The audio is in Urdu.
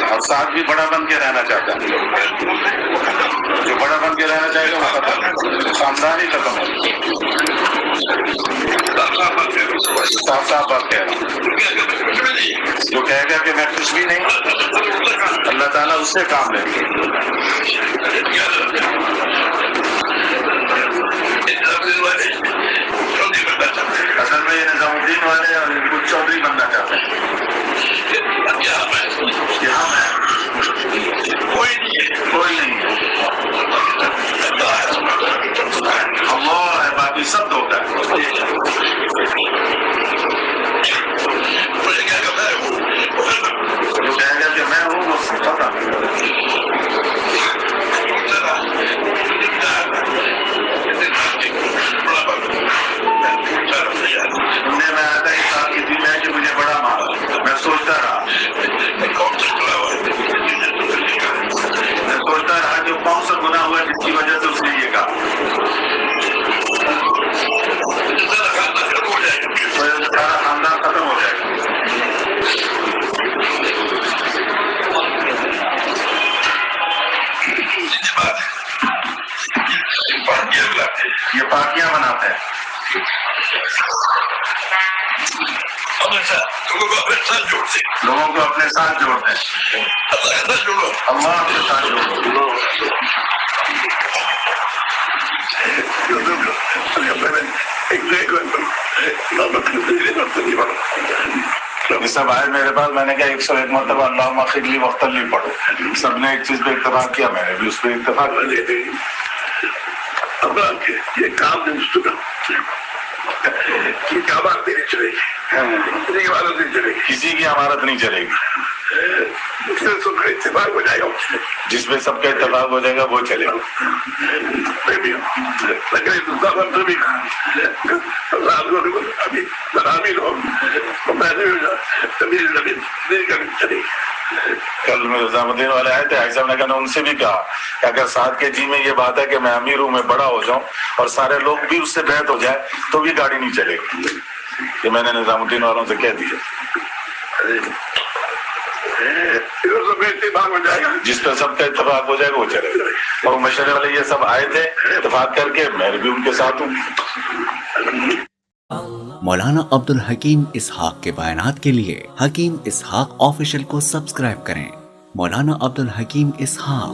اور ساتھ بھی بڑا بن کے رہنا چاہتا ہے. جو بڑا بن کے رہنا چاہے گا وہ ختم، خاندان ہی ختم ہو. صاف صاف بات کہہ رہا ہوں. جو کہے گا کہ میں کچھ بھی نہیں، اللہ تعالیٰ اس سے کام لے گا. اصل میں یہ نظام الدین والے اور ان کو چودھری بننا چاہتے ہیں. یہاں میں کوئی نہیں ہے. اللہ ہے، باقی سب دھوکا ہے. جو کہے گا کہ میں ہوں وہ پتہ سننے میں آیا تھا ایک سال کی تھی میں کہ مجھے بڑا مارا. میں سوچتا رہا جو کون سا گناہ ہوا جس کی وجہ سے اس نے یہ کہا. سارا خاندان ختم ہو جائے گا. یہ پاکیاں بناتے ہیں. لوگوں کو اپنے ساتھ جوڑتے ہیں. اللہ اپنے ساتھ جوڑو. یہ سب آئے میرے پاس، میں نے کہا 101 مرتبہ اللہم اغفر لی واغفر لی پڑھو. سب نے ایک چیز پہ اتفاق کیا، میں نے بھی اس پہ اتفاق کر لیا. یہ کام نہیں کی عمارت نہیں چلے گی، کسی کی عمارت نہیں چلے گی. جس میں سب کا اتفاق ہو جائے گا، جس میں سب کا اتفاق ہو جائے گا وہ چلے گا. کل میں نظام الدین والے آئے تھے، ایسا نے کہا ان سے بھی کہا کہ اگر ساتھ کے جی میں یہ بات ہے کہ میں امیر ہوں، میں بڑا ہو جاؤں اور سارے لوگ بھی اس سے بیعت ہو جائے تو بھی گاڑی نہیں چلے گی. یہ میں نے نظام الدین والوں سے کہہ دیا. جس پہ سب کا اتفاق ہو جائے گا وہ چلے گا. اور مشورے والے یہ سب آئے تھے اتفاق کر کے، میں بھی ان کے ساتھ ہوں. مولانا عبد الحکیم اسحاق کے بیانات کے لیے حکیم اسحاق آفیشل کو سبسکرائب کریں. مولانا عبد الحکیم اسحاق.